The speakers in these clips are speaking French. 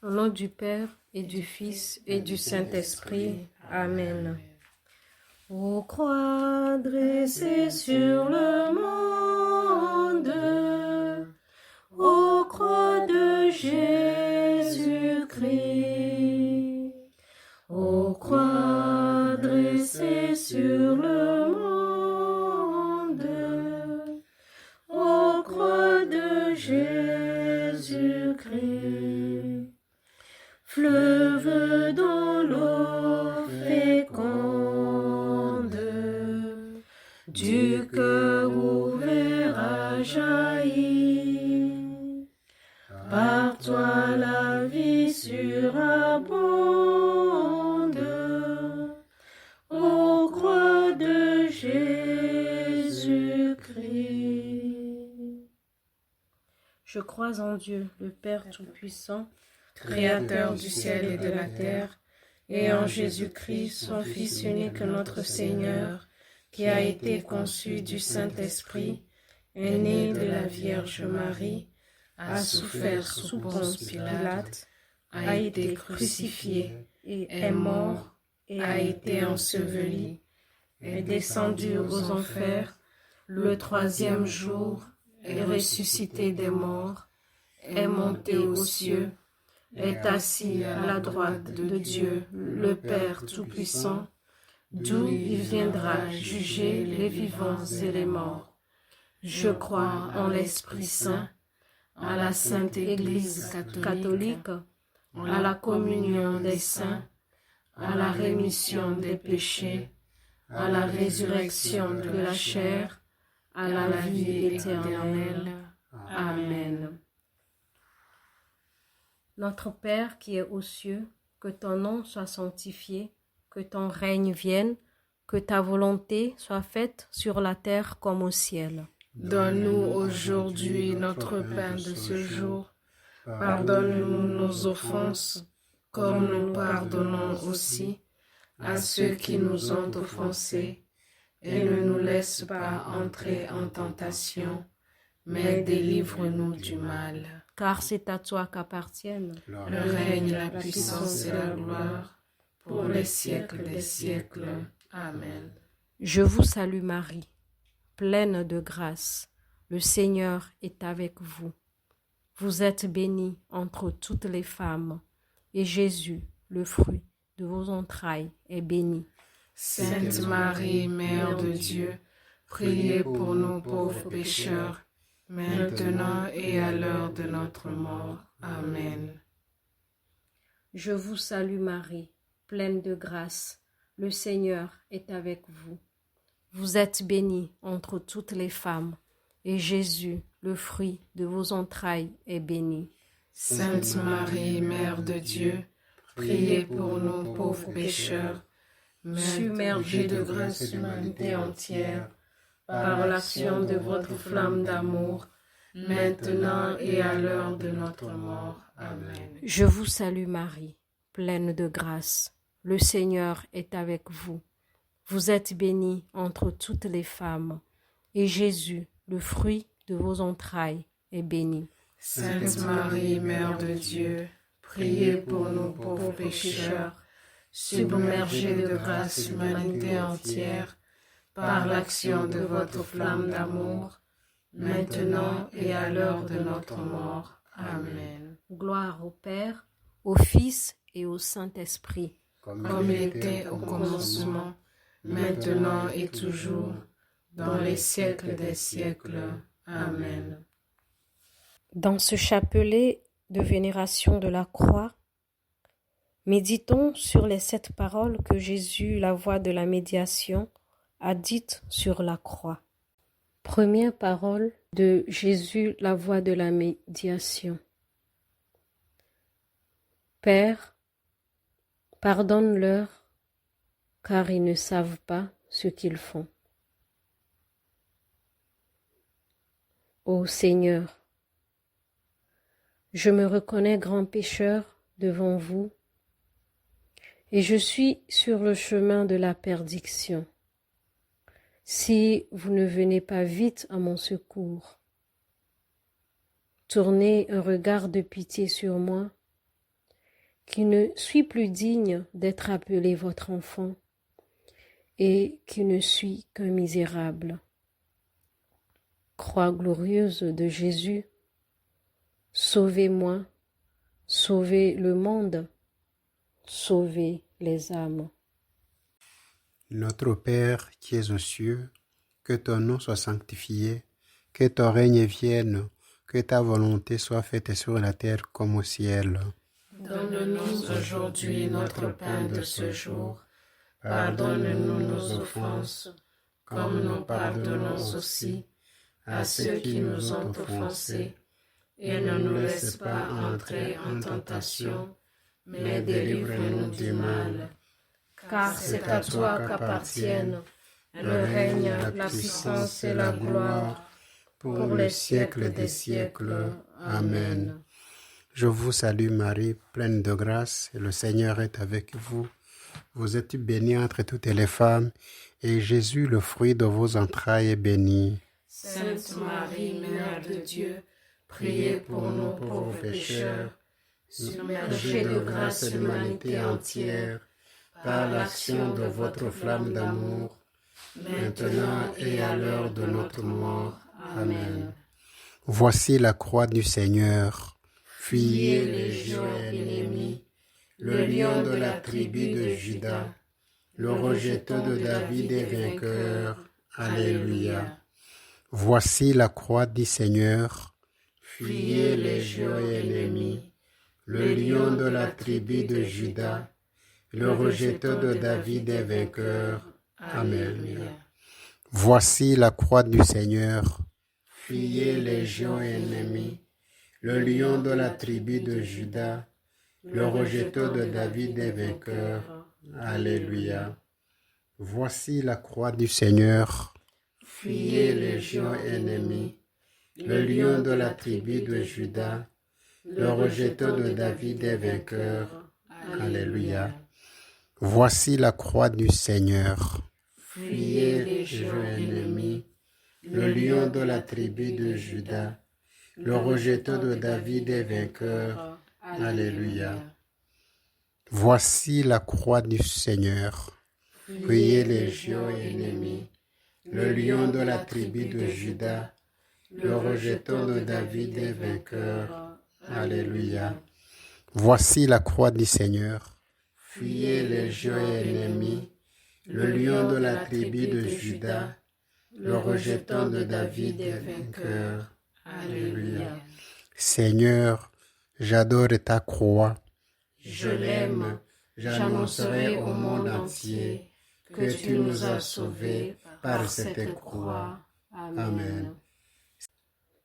Au nom du Père et du Fils et du Saint-Esprit. Amen. Ô croix dressée sur le monde, ô croix de Jésus-Christ, ô croix dressée sur le monde, ô croix de Jésus-Christ, fleuve dans l'eau féconde, du cœur ouvert à jaillir, par toi la vie surabonde, ô croix de Jésus-Christ. Je crois en Dieu, le Père Tout-Puissant, Créateur du ciel et de la terre, et en Jésus-Christ, son Fils unique, notre Seigneur, qui a été conçu du Saint-Esprit, est né de la Vierge Marie, a souffert sous Ponce Pilate, a été crucifié, et est mort, et a été enseveli, est descendu aux enfers, le troisième jour, est ressuscité des morts, est monté aux cieux, est assis à la droite de Dieu, le Père Tout-Puissant, d'où il viendra juger les vivants et les morts. Je crois en l'Esprit Saint, à la Sainte Église catholique, à la communion des saints, à la rémission des péchés, à la résurrection de la chair, à la vie éternelle. Amen. Notre Père qui es aux cieux, que ton nom soit sanctifié, que ton règne vienne, que ta volonté soit faite sur la terre comme au ciel. Donne-nous aujourd'hui notre pain de ce jour. Pardonne-nous nos offenses, comme nous pardonnons aussi à ceux qui nous ont offensés. Et ne nous laisse pas entrer en tentation, mais délivre-nous du mal. Car c'est à toi qu'appartiennent le règne, la puissance et la gloire, pour les siècles des siècles. Amen. Je vous salue Marie, pleine de grâce, le Seigneur est avec vous. Vous êtes bénie entre toutes les femmes, et Jésus, le fruit de vos entrailles, est béni. Sainte Marie, Mère de Dieu, priez pour nous pauvres pécheurs, maintenant et à l'heure de notre mort. Amen. Je vous salue Marie, pleine de grâce, le Seigneur est avec vous. Vous êtes bénie entre toutes les femmes, et Jésus, le fruit de vos entrailles, est béni. Sainte Marie, Mère de Dieu, priez pour nous pauvres pécheurs, submergés de grâce l'humanité entière, par l'action de votre flamme d'amour, maintenant et à l'heure de notre mort. Amen. Je vous salue Marie, pleine de grâce, le Seigneur est avec vous. Vous êtes bénie entre toutes les femmes, et Jésus, le fruit de vos entrailles, est béni. Sainte Marie, Mère de Dieu, priez pour nous pauvres pécheurs, submergés de grâce l'humanité entière, par l'action de votre flamme d'amour, maintenant et à l'heure de notre mort. Amen. Gloire au Père, au Fils et au Saint-Esprit, comme il était au commencement, maintenant et toujours, dans les siècles des siècles. Amen. Dans ce chapelet de vénération de la croix, méditons sur les 7 paroles que Jésus, la voix de la médiation, a dites sur la croix. Première parole de Jésus, la voix de la médiation. Père, pardonne-leur, car ils ne savent pas ce qu'ils font. Ô Seigneur, je me reconnais grand pécheur devant vous, et je suis sur le chemin de la perdition. Si vous ne venez pas vite à mon secours, tournez un regard de pitié sur moi qui ne suis plus digne d'être appelé votre enfant et qui ne suis qu'un misérable. Croix glorieuse de Jésus, sauvez-moi, sauvez le monde, sauvez les âmes. Notre Père qui es aux cieux, que ton nom soit sanctifié, que ton règne vienne, que ta volonté soit faite sur la terre comme au ciel. Donne-nous aujourd'hui notre pain de ce jour. Pardonne-nous nos offenses, comme nous pardonnons aussi à ceux qui nous ont offensés. Et ne nous laisse pas entrer en tentation, mais délivre-nous du mal. Car c'est à toi qu'appartiennent le règne, la puissance et la gloire, pour les siècles des siècles. Amen. Je vous salue Marie, pleine de grâce, et le Seigneur est avec vous. Vous êtes bénie entre toutes les femmes, et Jésus, le fruit de vos entrailles, est béni. Sainte Marie, Mère de Dieu, priez pour nous pauvres pécheurs, submergez de grâce l'humanité entière, par l'action de votre flamme d'amour, maintenant et à l'heure de notre mort. Amen. Voici la croix du Seigneur. Fuyez les légions ennemies, le lion de la tribu de Juda, le rejeton de David est vainqueur. Alléluia. Voici la croix du Seigneur. Fuyez les légions ennemies, le lion de la tribu de Juda, le rejeton de David est vainqueur. Alléluia. Voici la croix du Seigneur. Fuyez les légions ennemies, le lion de la tribu de Juda, le rejeton de David est vainqueur. Alléluia. Voici la croix du Seigneur. Fuyez les légions ennemies, le lion de la tribu de Juda, le rejeton de David est vainqueur. Alléluia. Voici la croix du Seigneur. Fuyez les légions ennemies, le lion de la tribu de Juda, le rejeton de David est vainqueur. Alléluia. Voici la croix du Seigneur. Fuyez les légions ennemies, le lion de la tribu de Juda, le rejeton de David est vainqueur. Alléluia. Voici la croix du Seigneur. Fuyez les légions ennemies, le lion de la tribu de Juda, le rejeton de David est vainqueur. Alléluia. Seigneur, j'adore ta croix. Je l'aime, j'annoncerai au monde entier que tu nous as sauvés par cette croix. Amen.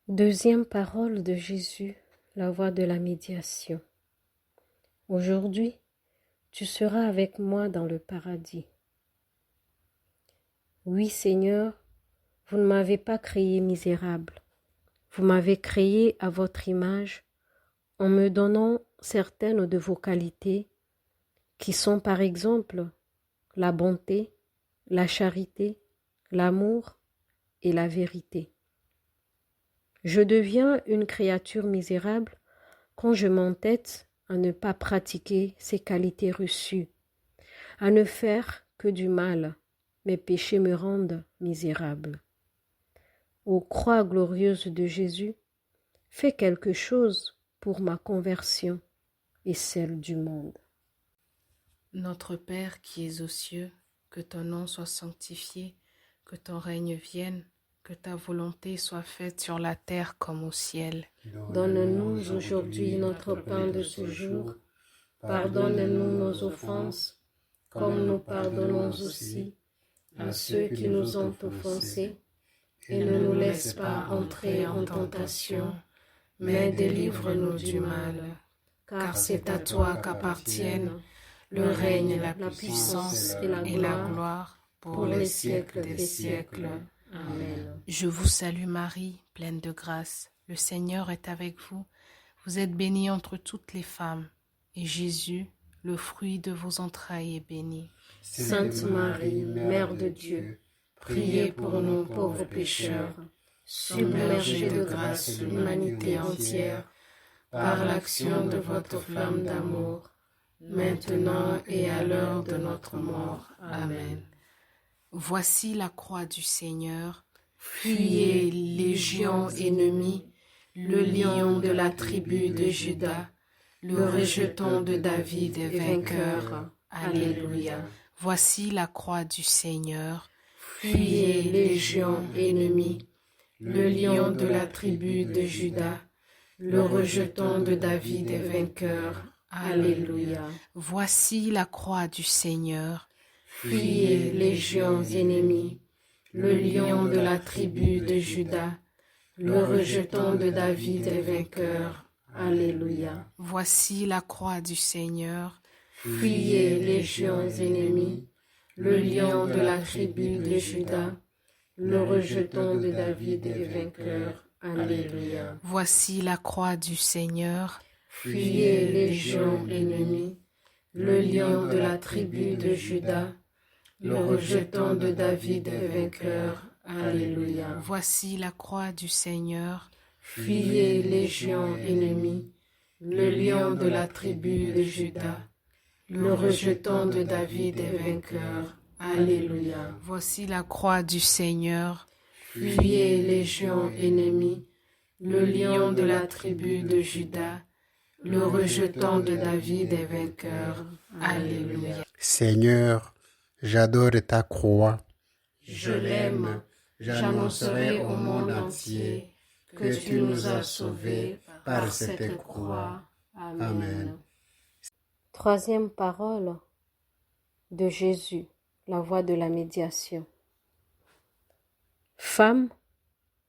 Deuxième parole de Jésus, la voie de la médiation. Aujourd'hui, tu seras avec moi dans le paradis. Oui, Seigneur, vous ne m'avez pas créé misérable. Vous m'avez créé à votre image en me donnant certaines de vos qualités qui sont par exemple la bonté, la charité, l'amour et la vérité. Je deviens une créature misérable quand je m'entête à ne pas pratiquer ces qualités reçues, à ne faire que du mal. Mes péchés me rendent misérable. Ô croix glorieuse de Jésus, fais quelque chose pour ma conversion et celle du monde. Notre Père qui es aux cieux, que ton nom soit sanctifié, que ton règne vienne, que ta volonté soit faite sur la terre comme au ciel. Donne-nous aujourd'hui notre pain de ce jour. Pardonne-nous nos offenses, comme nous pardonnons aussi à ceux qui nous ont offensés. Et ne nous laisse pas entrer en tentation, mais délivre-nous du mal. Car c'est à toi qu'appartiennent le règne, la puissance et la gloire pour les siècles des siècles. Amen. Je vous salue Marie, pleine de grâce. Le Seigneur est avec vous. Vous êtes bénie entre toutes les femmes. Et Jésus, le fruit de vos entrailles, est béni. Sainte Marie, Mère de Dieu, priez pour nous pauvres pécheurs, submergez de grâce l'humanité entière, par l'action de votre flamme d'amour. maintenant et à l'heure de notre mort. Amen. Voici la croix du Seigneur. Fuyez, légions ennemies, le lion de la tribu de Juda, le rejeton de David est vainqueur. Alléluia. Voici la croix du Seigneur. Fuyez, légions ennemies, le lion de la tribu de Juda, le rejeton de David est vainqueur. Alléluia. Voici la croix du Seigneur. Fuyez, légions ennemies, le lion de la tribu de Juda, le rejeton de David est vainqueur. Alléluia. Voici la croix du Seigneur. Fuyez, légions ennemies, le lion de la tribu de Juda, le rejeton de David est vainqueur. Alléluia. Voici la croix du Seigneur. Fuyez, légions ennemies, le lion de la tribu de Juda, le rejeton de David est vainqueur. Alléluia. Voici la croix du Seigneur. Fuyez, légions ennemies, le lion de la tribu de Juda, le rejeton de David est vainqueur. Alléluia. Voici la croix du Seigneur. Fuyez, légions ennemies, le lion de la tribu de Juda, le rejeton de David est vainqueur. Alléluia. Seigneur, j'adore ta croix. Je l'aime, j'annoncerai au monde entier que tu nous as sauvés par cette croix. Amen. Troisième parole de Jésus, la voix de la médiation. Femme,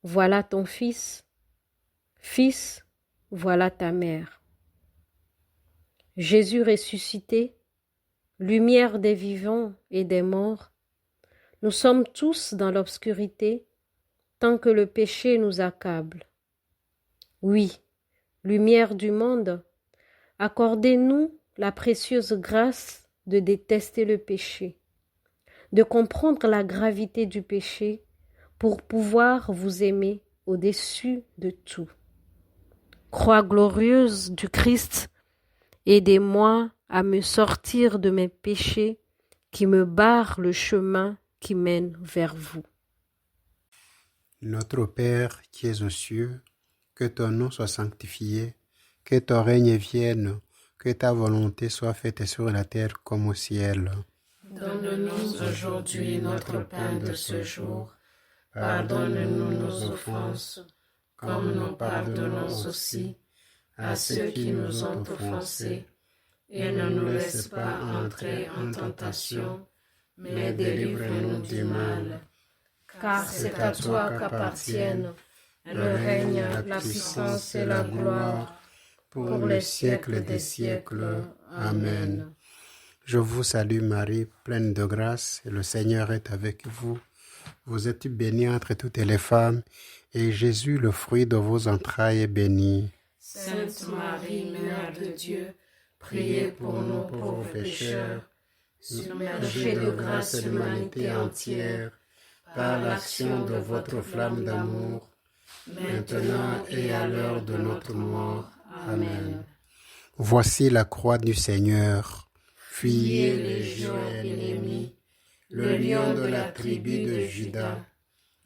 voilà ton fils. Fils, voilà ta mère. Jésus ressuscité, lumière des vivants et des morts, nous sommes tous dans l'obscurité tant que le péché nous accable. Oui, lumière du monde, accordez-nous la précieuse grâce de détester le péché, de comprendre la gravité du péché pour pouvoir vous aimer au-dessus de tout. Croix glorieuse du Christ, aidez-moi à me sortir de mes péchés qui me barrent le chemin qui mène vers vous. Notre Père qui es aux cieux, que ton nom soit sanctifié, que ton règne vienne, que ta volonté soit faite sur la terre comme au ciel. Donne-nous aujourd'hui notre pain de ce jour. Pardonne-nous nos offenses, comme nous pardonnons aussi à ceux qui nous ont offensés. Et ne nous laisse pas entrer en tentation, mais délivre-nous du mal. Car c'est à toi qu'appartiennent le règne, la puissance et la gloire, pour les siècles des siècles. Amen. Je vous salue Marie, pleine de grâce, et le Seigneur est avec vous. Vous êtes bénie entre toutes les femmes, et Jésus, le fruit de vos entrailles, est béni. Sainte Marie, Mère de Dieu, priez pour nous pauvres pécheurs, submergés de grâce l'humanité entière, par l'action de votre flamme d'amour, maintenant et à l'heure de notre mort. Amen. Voici la croix du Seigneur. Fuyez, légions ennemies, le lion de la tribu de Juda,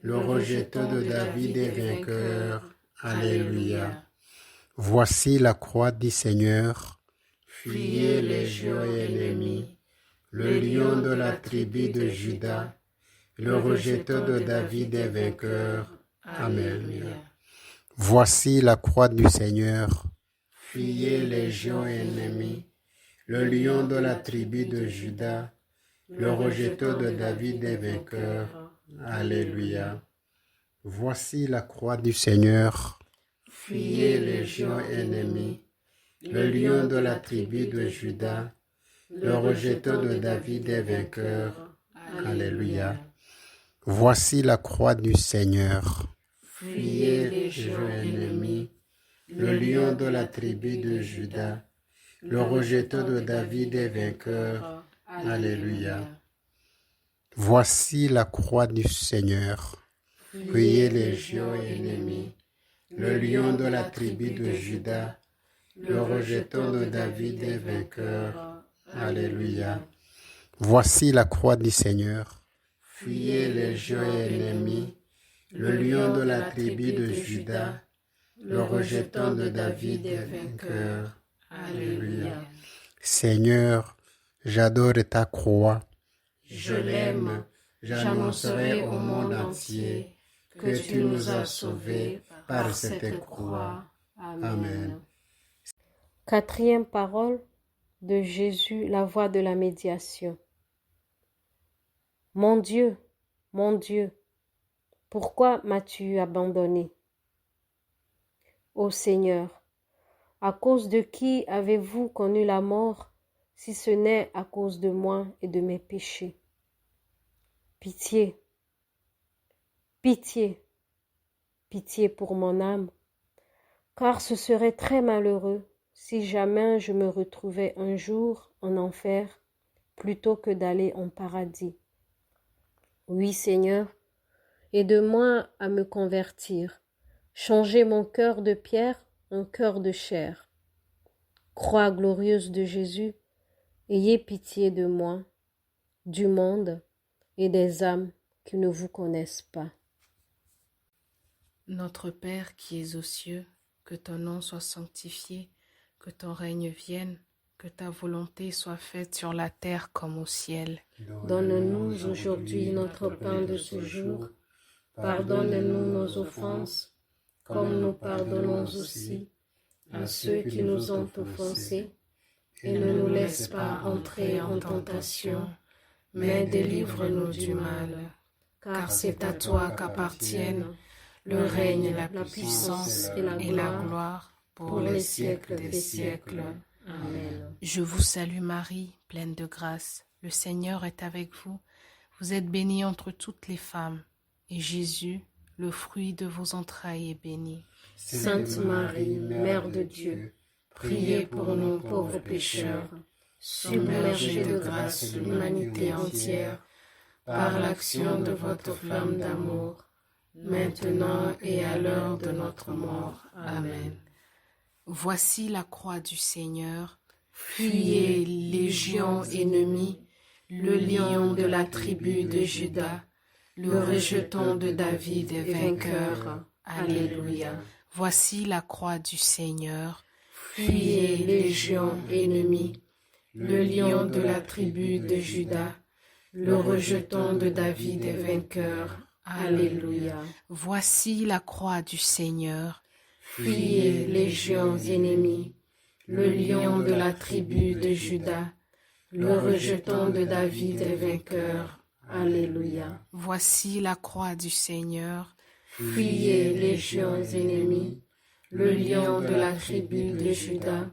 le rejeton de David est vainqueur. Alléluia. Voici la croix du Seigneur. Fuyez, légions ennemies, le lion de la tribu de Juda, le rejeton de David est vainqueur. Alléluia. Voici la croix du Seigneur. Fuyez, légions ennemies, le lion de la tribu de Juda, le rejeton de David est vainqueur. Alléluia. Voici la croix du Seigneur. Fuyez, légions ennemies, le lion de la tribu de Juda, le rejeton de David est vainqueur. Alléluia. Voici la croix du Seigneur. Fuyez, légions ennemies, le lion de la tribu de Juda, le rejeton de David est vainqueur. Alléluia. Voici la croix du Seigneur. Fuyez, légions ennemies, le lion de la tribu de Juda, le rejeton de David est vainqueur. Alléluia. Voici la croix du Seigneur. Fuyez les légions ennemies, le lion de la tribu de Juda, le rejeton de David est vainqueur. Alléluia. Seigneur, j'adore ta croix. Je l'aime, j'annoncerai au monde entier que tu nous as sauvés par cette croix. Amen. Quatrième parole de Jésus, la voix de la médiation. Mon Dieu, pourquoi m'as-tu abandonné? Ô Seigneur, à cause de qui avez-vous connu la mort, si ce n'est à cause de moi et de mes péchés? Pitié, pitié, pitié pour mon âme, car ce serait très malheureux si jamais je me retrouvais un jour en enfer plutôt que d'aller en paradis. Oui, Seigneur, aide-moi à me convertir, changer mon cœur de pierre en cœur de chair. Croix glorieuse de Jésus, ayez pitié de moi, du monde et des âmes qui ne vous connaissent pas. Notre Père qui es aux cieux, que ton nom soit sanctifié, que ton règne vienne, que ta volonté soit faite sur la terre comme au ciel. Donne-nous aujourd'hui notre pain de ce jour. Pardonne-nous nos offenses, comme nous pardonnons aussi à ceux qui nous ont offensés. Et ne nous laisse pas entrer en tentation, mais délivre-nous du mal. Car c'est à toi qu'appartiennent le règne, la puissance et la gloire pour les siècles des siècles. Amen. Je vous salue Marie, pleine de grâce. Le Seigneur est avec vous. Vous êtes bénie entre toutes les femmes. Et Jésus, le fruit de vos entrailles, est béni. Sainte Marie, Mère de Dieu, Priez pour nous pauvres pécheurs, submergés de grâce l'humanité entière, par l'action de votre flamme d'amour, maintenant et à l'heure de notre mort. Amen. Voici la croix du Seigneur. Fuyez, légions ennemies, le lion de la tribu de Juda, le rejeton de David est vainqueur. Alléluia. Voici la croix du Seigneur. Fuyez, légions ennemies, le lion de la tribu de Juda, le rejeton de David est vainqueur. Alléluia. Voici la croix du Seigneur. Fuyez, légions ennemies, le lion de la tribu de Juda, le rejeton de David est vainqueur. Alléluia. Voici la croix du Seigneur. Fuyez, légions ennemies, le lion de la tribu de Juda,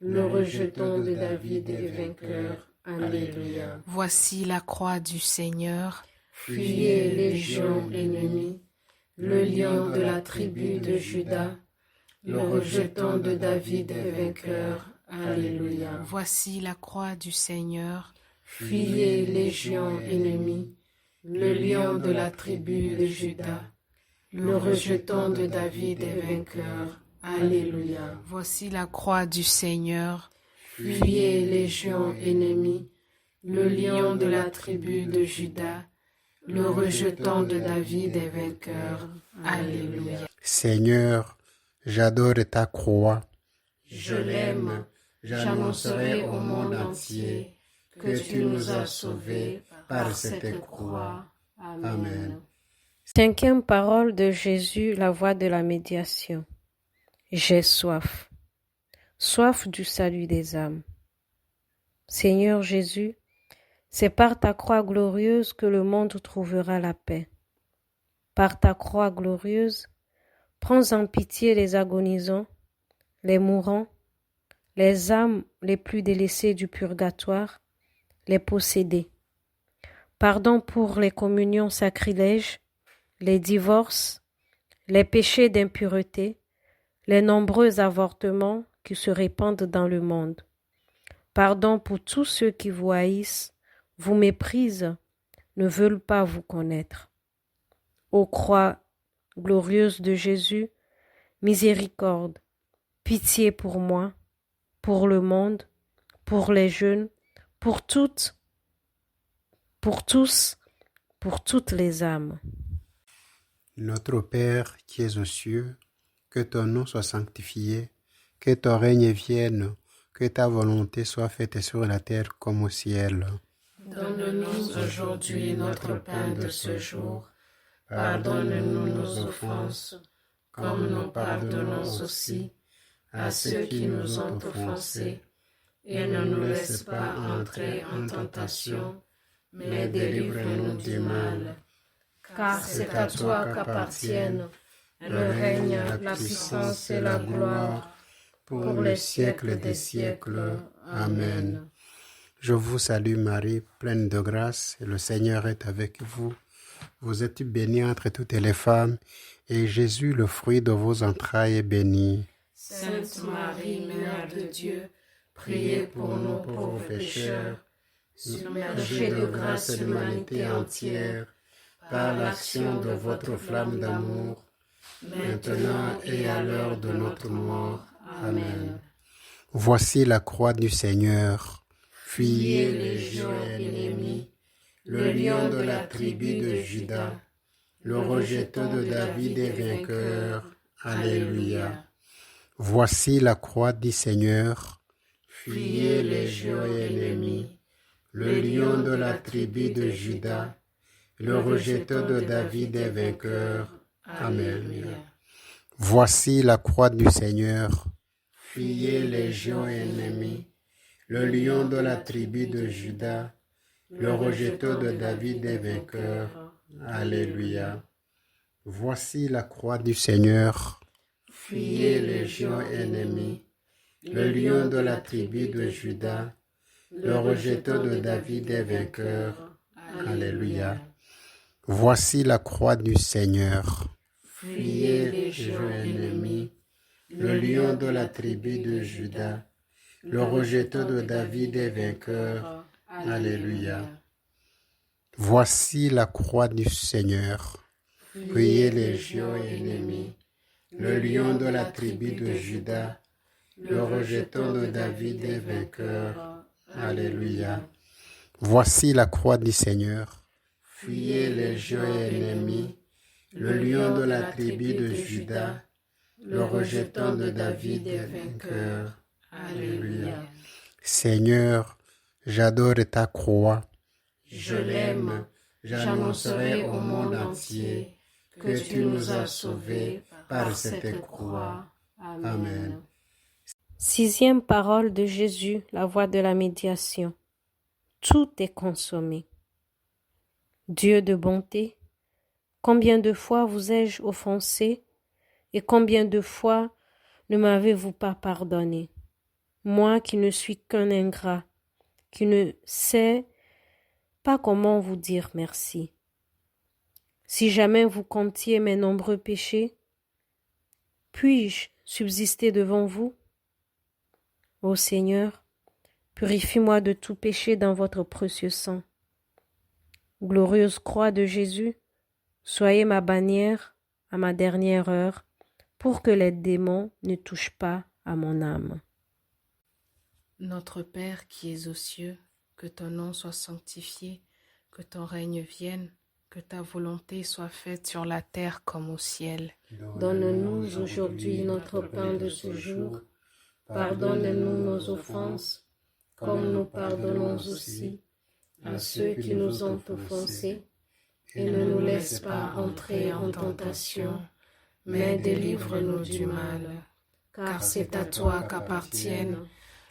le rejeton de David est vainqueur. Alléluia. Voici la croix du Seigneur. Fuyez, légions ennemies, le lion de la tribu de Juda, le rejeton de David est vainqueur. Alléluia. Voici la croix du Seigneur. Fuyez, légions ennemies, le lion de la tribu de Juda, le rejeton de David est vainqueur. Alléluia. Voici la croix du Seigneur. Fuyez, légions ennemies, le lion de la tribu de Juda, le rejeton de David est vainqueur. Alléluia. Seigneur, j'adore ta croix. Je l'aime, j'annoncerai au monde entier que tu nous as sauvés par cette croix. Amen. Cinquième parole de Jésus, la voix de la médiation. J'ai soif. Soif du salut des âmes. Seigneur Jésus, c'est par ta croix glorieuse que le monde trouvera la paix. Par ta croix glorieuse, prends en pitié les agonisants, les mourants, les âmes les plus délaissées du purgatoire, les possédés. Pardon pour les communions sacrilèges, les divorces, les péchés d'impureté, les nombreux avortements qui se répandent dans le monde. Pardon pour tous ceux qui vous haïssent, vous méprisent, ne veulent pas vous connaître. Ô croix glorieuse de Jésus, miséricorde, Pitié pour moi, pour le monde, pour les jeunes, pour toutes, pour tous, pour toutes les âmes. Notre Père qui es aux cieux, que ton nom soit sanctifié, que ton règne vienne, que ta volonté soit faite sur la terre comme au ciel. Donne-nous aujourd'hui notre pain de ce jour. Pardonne-nous nos offenses, comme nous pardonnons aussi à ceux qui nous ont offensés. Et ne nous laisse pas entrer en tentation, mais délivre-nous du mal. Car c'est à toi qu'appartiennent le règne, la puissance et la gloire, pour le siècle des siècles. Amen. Je vous salue Marie, pleine de grâce, et le Seigneur est avec vous. Vous êtes bénie entre toutes les femmes, et Jésus, le fruit de vos entrailles, est béni. Sainte Marie, Mère de Dieu, priez pour nous pauvres pécheurs, submergés de grâce l'humanité entière, par l'action de votre flamme d'amour, maintenant et à l'heure de notre mort. Amen. Voici la croix du Seigneur. Fuyez les légions ennemies, le lion de la tribu de Juda, le rejeton de David est vainqueur. Alléluia. Voici la croix du Seigneur. Fuyez les légions ennemies, le lion de la tribu de Juda, le rejeton de David est vainqueur. Alléluia. Voici la croix du Seigneur. Fuyez les légions ennemies, le lion de la tribu de Juda, le rejeton de David est vainqueur. Alléluia. Voici la croix du Seigneur. Fuyez les légions ennemies, le lion de la tribu de Juda, le rejeton de David est vainqueur. Alléluia. Voici la croix du Seigneur. Fuyez les légions ennemies, le lion de la tribu de Juda, le rejeton de David est vainqueur. Alléluia. Voici la croix du Seigneur. Fuyez les légions ennemies, le lion de la tribu de Juda, le rejeton de David est vainqueur. Alléluia. Voici la croix du Seigneur. Fuyez les légions ennemies, le lion de la tribu de Juda, le rejeton de David est vainqueur. Alléluia. Seigneur, j'adore ta croix. Je l'aime, j'annoncerai au monde entier que tu nous as sauvés par cette croix. Amen. 6e parole de Jésus, la voix de la médiation. Tout est consommé. Dieu de bonté, combien de fois vous ai-je offensé et combien de fois ne m'avez-vous pas pardonné? Moi qui ne suis qu'un ingrat, qui ne sais pas comment vous dire merci. Si jamais vous comptiez mes nombreux péchés, puis-je subsister devant vous? Ô Seigneur, purifie-moi de tout péché dans votre précieux sang. Glorieuse croix de Jésus, soyez ma bannière à ma dernière heure, pour que les démons ne touchent pas à mon âme. Notre Père qui es aux cieux, que ton nom soit sanctifié, que ton règne vienne, que ta volonté soit faite sur la terre comme au ciel. Donne-nous aujourd'hui notre pain de ce jour. Pardonne-nous nos offenses, comme nous pardonnons aussi à ceux qui nous ont offensés. Et ne nous laisse pas entrer en tentation, mais délivre-nous du mal. Car c'est à toi qu'appartiennent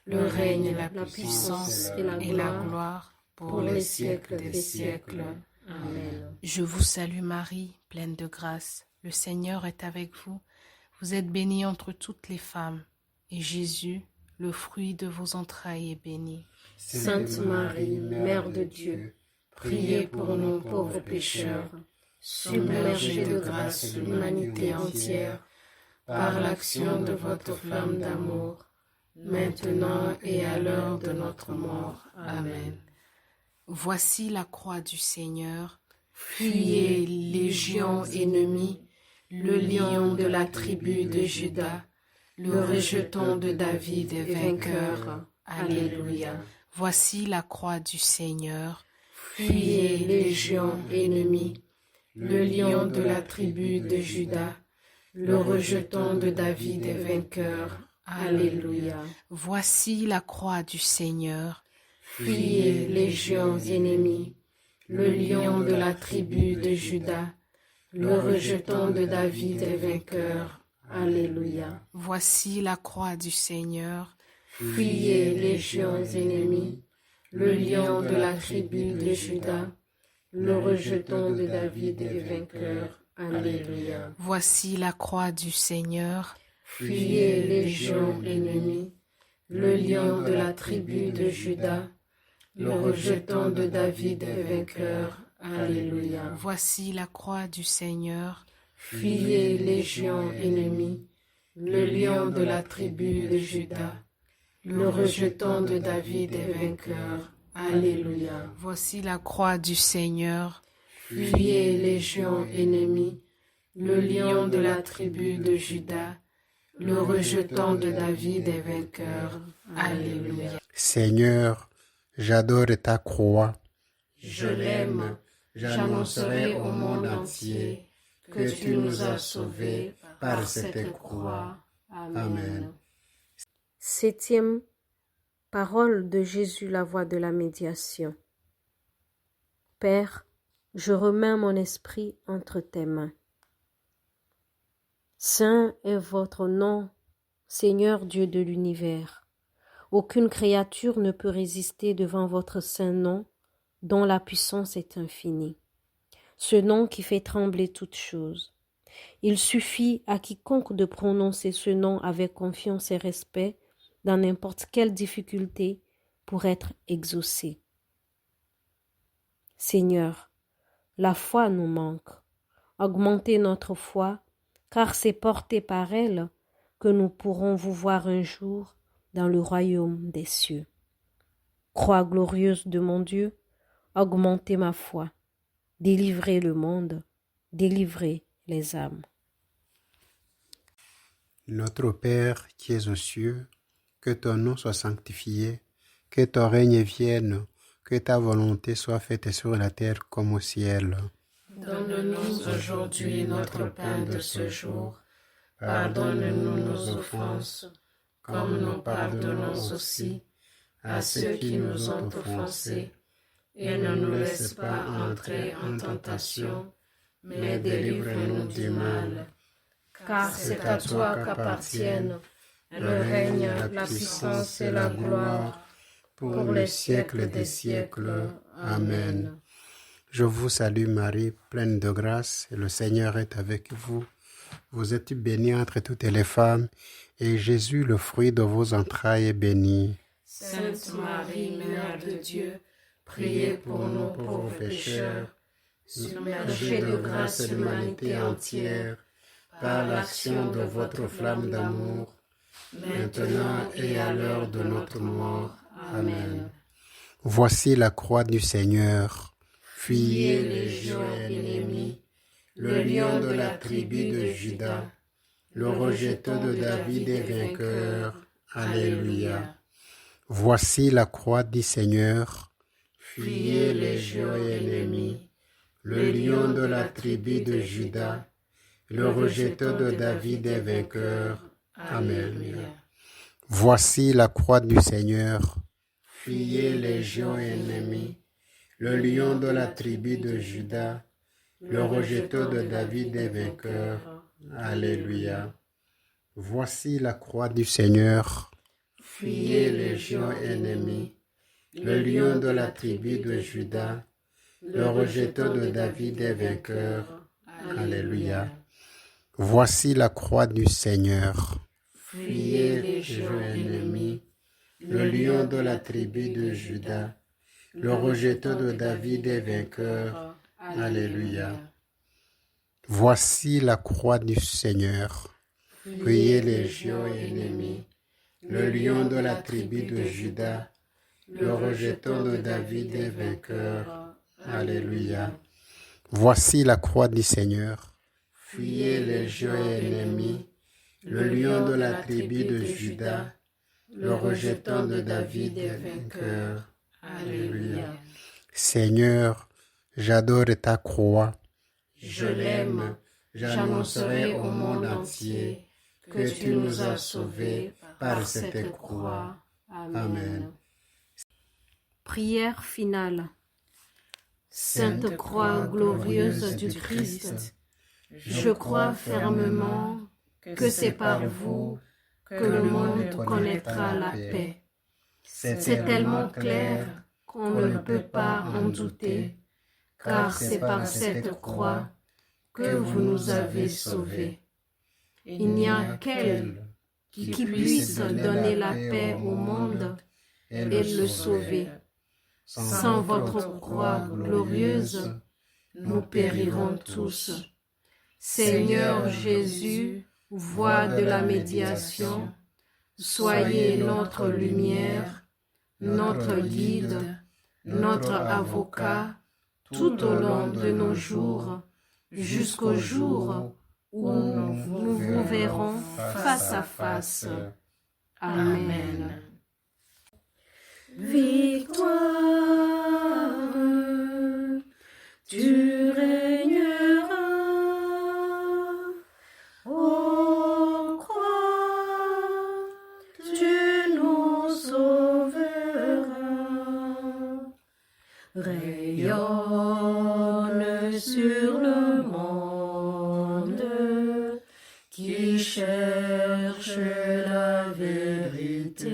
le règne, la puissance et la gloire pour les siècles des siècles. Amen. Je vous salue Marie, pleine de grâce. Le Seigneur est avec vous. Vous êtes bénie entre toutes les femmes. Et Jésus, le fruit de vos entrailles, est béni. Sainte Marie, Mère de Dieu, priez pour nous pauvres pécheurs, submergés de grâce l'humanité entière, par l'action de votre flamme d'amour, maintenant et à l'heure de notre mort. Amen. Voici la croix du Seigneur. Fuyez, légions ennemies, le lion de la tribu de Juda, le rejeton de David est vainqueur. Alléluia. Voici la croix du Seigneur. Fuyez, légions ennemies. Le lion de la tribu de Juda, le rejeton de David est vainqueur. Alléluia. Voici la croix du Seigneur. Fuyez, légions ennemies. Le lion de la tribu de Juda, le rejeton de David est vainqueur. Alléluia. Voici la croix du Seigneur. Fuyez, légions ennemies. Le lion de la tribu de Juda, le rejeton de David est vainqueur. Alléluia. Voici la croix du Seigneur. Fuyez, légions ennemies. Le lion de la tribu de Juda, le rejeton de David est vainqueur. Alléluia. Voici la croix du Seigneur. Fuyez, légions ennemies. Le lion de la tribu de Juda, le rejeton de David est vainqueur. Alléluia. Voici la croix du Seigneur. Fuyez, légions ennemies. Le lion de la tribu de Juda, le rejeton de David est vainqueur. Alléluia. Seigneur, j'adore ta croix. Je l'aime. J'annoncerai au monde entier que tu nous as sauvés par cette croix. Amen. 7e parole de Jésus, la voix de la médiation. Père, je remets mon esprit entre tes mains. Saint est votre nom, Seigneur Dieu de l'univers. Aucune créature ne peut résister devant votre saint nom, dont la puissance est infinie. Ce nom qui fait trembler toutes choses. Il suffit à quiconque de prononcer ce nom avec confiance et respect dans n'importe quelle difficulté pour être exaucé. Seigneur, la foi nous manque. Augmentez notre foi, car c'est porté par elle que nous pourrons vous voir un jour dans le royaume des cieux. Croix glorieuse de mon Dieu, augmentez ma foi. Délivrez le monde, délivrez les âmes. Notre Père qui es aux cieux, que ton nom soit sanctifié, que ton règne vienne, que ta volonté soit faite sur la terre comme au ciel. Donne-nous aujourd'hui notre pain de ce jour. Pardonne-nous nos offenses, comme nous pardonnons aussi à ceux qui nous ont offensés. Et ne nous laisse pas entrer en tentation, mais délivre-nous du mal. Car c'est à toi qu'appartiennent le règne, la puissance et la gloire, pour les siècles des siècles. Amen. Je vous salue Marie, pleine de grâce, et le Seigneur est avec vous. Vous êtes bénie entre toutes les femmes, et Jésus, le fruit de vos entrailles, est béni. Sainte Marie, Mère de Dieu, priez pour nous pauvres pécheurs, submergés de grâce l'humanité entière, par l'action de votre flamme d'amour, maintenant et à l'heure de notre mort. Amen. Voici la croix du Seigneur. Fuyez, légions ennemies, le lion de la tribu de Juda, le rejeton de David est vainqueur. Alléluia. Voici la croix du Seigneur. Fuyez, légions ennemies, le lion de la tribu de Juda, le rejeton de David est vainqueur. Alléluia. Voici la croix du Seigneur. Fuyez, légions ennemies, le lion de la tribu de Juda, le rejeton de David est vainqueur. Alléluia. Voici la croix du Seigneur. Fuyez, légions ennemies, le lion de la tribu de Juda, le rejeton de David est vainqueur. Alléluia. Voici la croix du Seigneur. Fuyez, légions ennemies, le lion de la tribu de Juda, le rejeton de David est vainqueur. Alléluia. Voici la croix du Seigneur. Fuyez, légions ennemies, le lion de la tribu de Juda, le rejeton de David est vainqueur. Alléluia. Voici la croix du Seigneur. Fuyez, légions ennemies, le lion de la tribu de Juda, le rejeton de David est vainqueur. Alléluia. Seigneur, j'adore ta croix. Je l'aime, j'annoncerai au monde entier que tu nous as sauvés par cette croix. Amen. Prière finale. Sainte croix glorieuse du Christ, je crois fermement que c'est par vous que le monde connaîtra la paix. C'est tellement clair qu'on ne peut pas en douter, car c'est par cette croix que vous nous avez sauvés. Il n'y a qu'elle qui puisse donner la paix au monde et le sauver. Sans votre croix glorieuse, nous périrons tous. Seigneur Jésus, voix de la médiation, soyez notre lumière, notre guide, notre avocat, tout au long de nos jours, jusqu'au jour où nous vous verrons face à face. Amen. Victoire, tu régneras, ô croix, tu nous sauveras. Rayonne sur le monde qui cherche la vérité.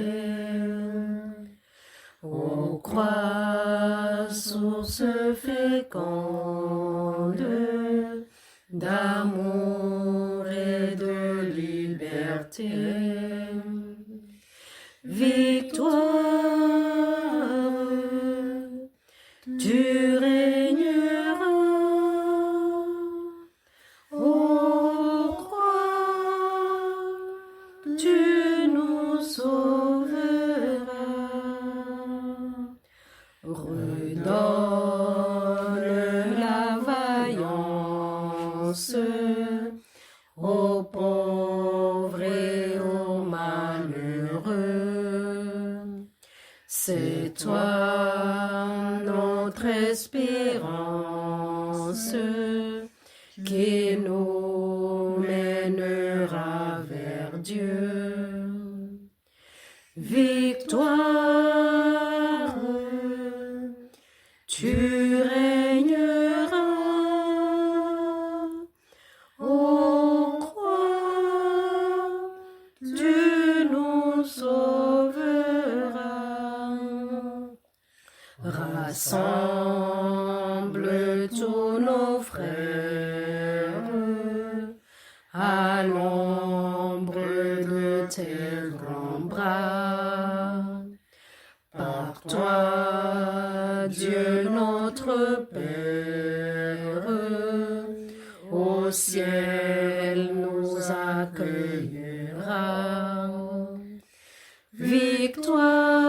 Ô croix, source féconde d'amour et de liberté. Victoire, tu régneras, ô croix, tu nous sauveras. Redonne la vaillance aux pauvres et aux malheureux. C'est toi notre espérance qui nous mènera vers Dieu. Victoire, tu régneras, ô croix, tu nous sauveras. Rassemble tous nos frères à l'ombre de tes grands bras. Par toi, Dieu notre Père, au ciel nous accueillera. Victoire,